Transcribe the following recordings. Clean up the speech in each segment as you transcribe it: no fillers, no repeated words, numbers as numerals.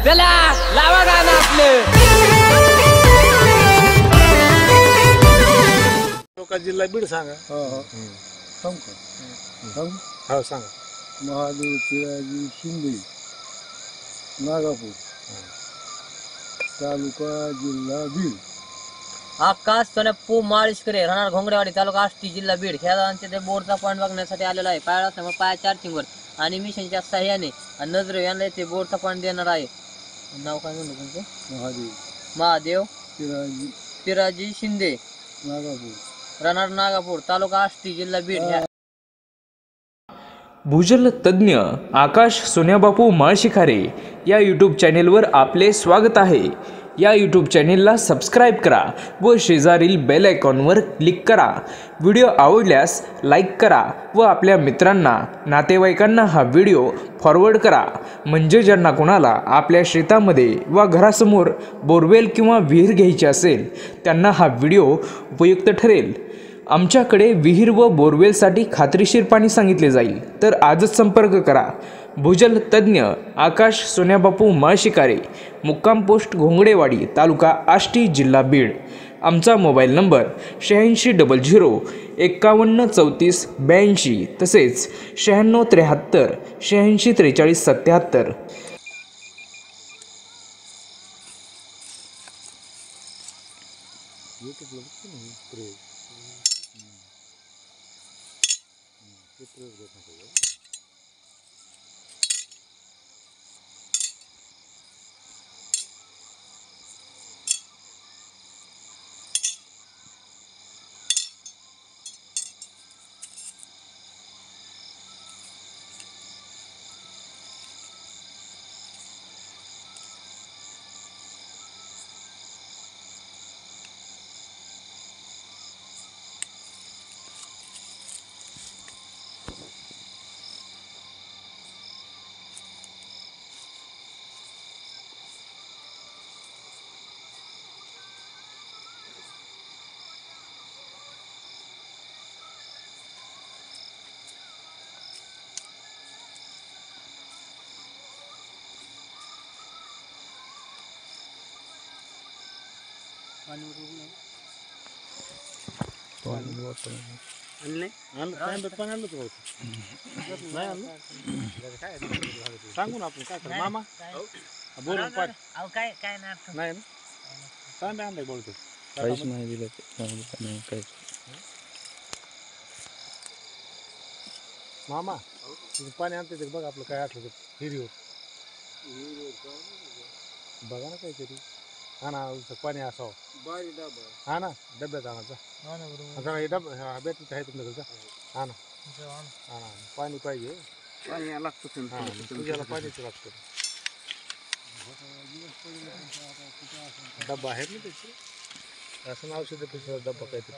चला लावा गाणं आपलं. जिल्हा बीड सांगा. हो सांगा. महादेव पिराजी शिंदे, नागापूर तालुका जिल्हा बीड. आकाश सोन्यापू माळीशकरे राहणार घोंगडेवाडी तालुका आष्टी जिल्हा बीड. ह्या जणांचे ते बोर्डचा पॉईंट बघण्यासाठी आलेला आहे. पायाला समोर पाया चार्जिंगवर आणि मिशनच्या सहाय्याने नजरे यांना ते बोर्डचा पॉईंट देणार आहे. नाव काय म्हणलं तुमचं? महादेव पिराजी शिंदे, नागापूर राहणार नागापूर तालुका आष्टी जिल्हा बीड. भूजल तज्ज्ञ आकाश सोन्याबापू माळशिखारे या यूट्यूब चॅनेलवर आपले स्वागत आहे. या यूट्यूब चॅनेलला सबस्क्राईब करा व शेजारील बेल आयकॉनवर क्लिक करा. व्हिडिओ आवडल्यास लाईक करा व आपल्या मित्रांना नातेवाईकांना हा व्हिडिओ फॉरवर्ड करा, म्हणजे ज्यांना कोणाला आपल्या शेतामध्ये व घरासमोर बोरवेल किंवा विहीर घ्यायची असेल त्यांना हा व्हिडिओ उपयुक्त ठरेल. आमच्याकडे विहीर व बोरवेलसाठी खात्रीशीर पाणी सांगितले जाईल, तर आजच संपर्क करा. भूजल तज्ज्ञ आकाश सोन्याबापू माळशिकारे, मुक्काम पोस्ट घोंगडेवाडी तालुका आष्टी जिल्हा बीड. आमचा मोबाईल नंबर 8600 51 34 82 तसेच 96 73 86 43 77. सांगू ना आपण काय करू मामा बोलून पाठ काय नाही ना काय आणलंय बोलतो काहीच नाही दिलं काय मामा पाणी आणते ते बघ आपलं काय असलं हिरीवर बघा ना काहीतरी. हा ना पाणी असावं बारी डबा. हा ना डब्यात आणायचा डबा भेटत आहे तुमच्याकडचा. हा ना हा ना पाणी पाहिजे. पाणी लागतं तुझ्याला पाणीच लागतं. डब्बा आहेत ना त्याचे असं औषध डब्बा काहीतरी.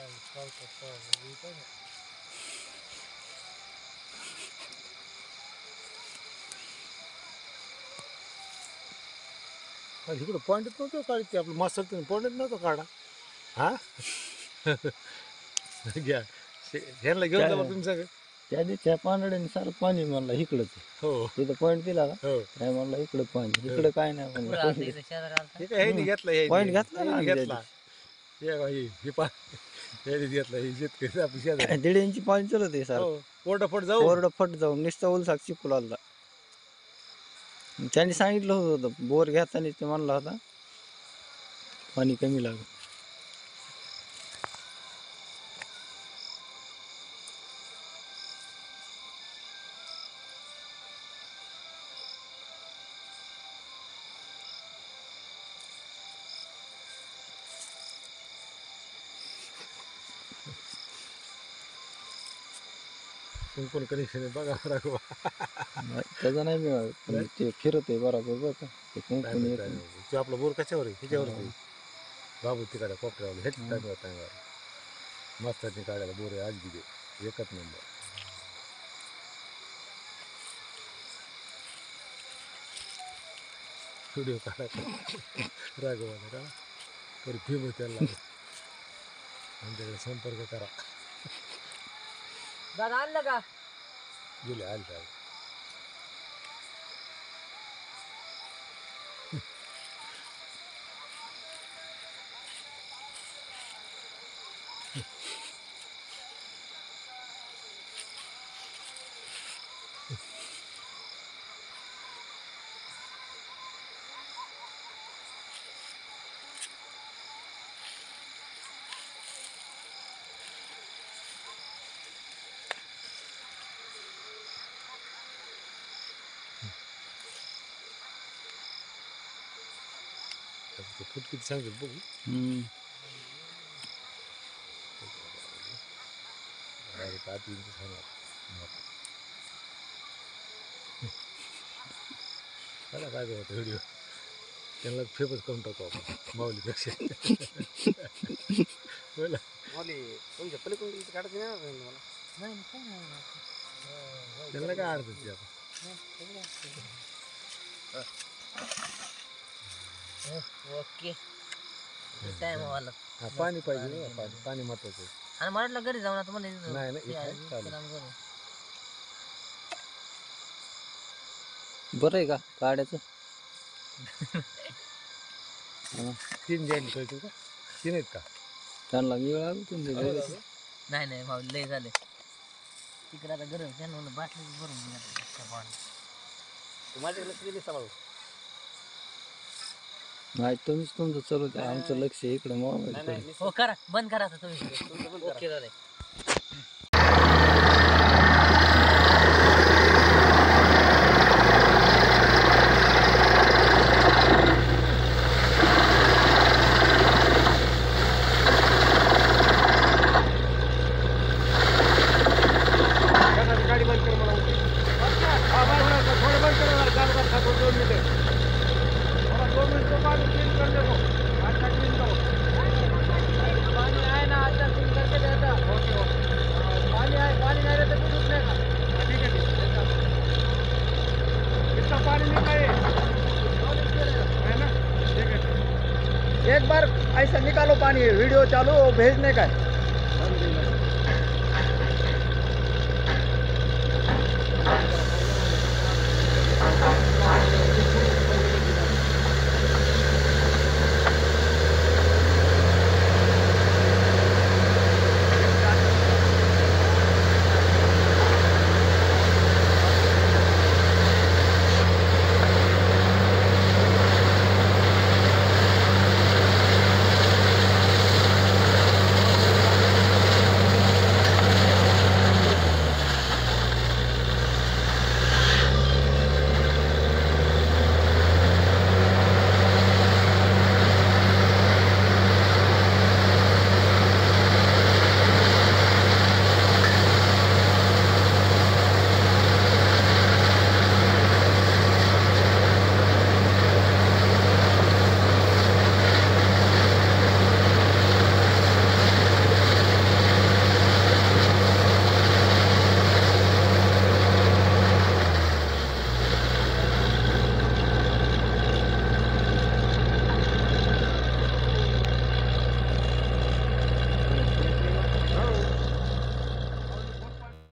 इकडं पॉईंटच नव्हतं काढते आपलं मस्त पॉईंटच नव्हतं काढा. हा घ्या ह्यांना घेऊन जा तुम्ही सगळं. त्या दिवशी पानड्याने सारं पाणी म्हणला इकडंच. हो तिथं पॉईंट दिला का? हो काय म्हणला इकडं पाणी, इकडं काय नाही म्हणलं. घेतला पॉईंट घेतला ना घेतला घेतला शेतकरी आपली शेजारी 1.5 इंची पाणी चलत आहे सर. ओरडफट जाऊ ओरडफट जाऊन नुसतं उलसाक चिपकुलाला. त्यांनी सांगितलं होतं बोर घेताना ते म्हणला होता पाणी कमी लागेल. कुंकून कनेक्शन बघा राघवा. त्याचा नाही मी ते फिरत आहे बरोबर बरं का. ते कुंकून ते आपला बोर कशावर आहे ह्याच्यावर बाबू तिकडे कोपऱ्यावर हेच टाइमवर मस्त काढायला बोर आहे आज दिले एकच नंबर. व्हिडिओ काढायचा राघवाला का तरी फेमस त्याला आमच्याकडे संपर्क करा. दादा आणलं का? गेले आलं फूट किती सांगतो बघू. चला काय होतं व्हिडिओ त्यांना फेमस करून टाकू आपण माऊलीपेक्षा. बोला तुमच्या पलीकडून काढते ना त्यांना काय अडचण आपण. ओके काय मला हा पाणी पाहिजे ना, पाणी पाणी महत्वाचं आहे. आणि म्हटलं घरी जाऊन आता मला नाही नाही इथं आहे, चालेल. बरं आहे का काढायचं? 3 जॉईंट करायचे का? 3 आहेत का? त्यांना वेळ लागतो तुमच्या नाही नाही भाऊ लय झाले तिकडे आता गरम त्यांना म्हणलं बाटली भरून घ्या. माझ्याकडे लक्ष दिली सांभाळू. नाही तुम्हीच तुमचं चालू द्या, आमचं लक्ष इकडे मोबाईल. हो करा बंद करा आता तुम्ही. ओके झालंय. गाडी बंद कर मला. थोडं बंद करा 2 मिनिटं. 2 मिनिटं पाणी क्लीन कर देतो. आता क्लीन करो. पाणी आहे ना आता तुम्ही करते ते आता. Okay okay. पाणी आहे, पाणी नाही रे तर कुठून नाही का? ठीक आहे ठीक आहे. इतना पानी निकाले है ना. ठीक है. एक बार ऐसा निकालो पानी, वीडियो चालू भेजने का है.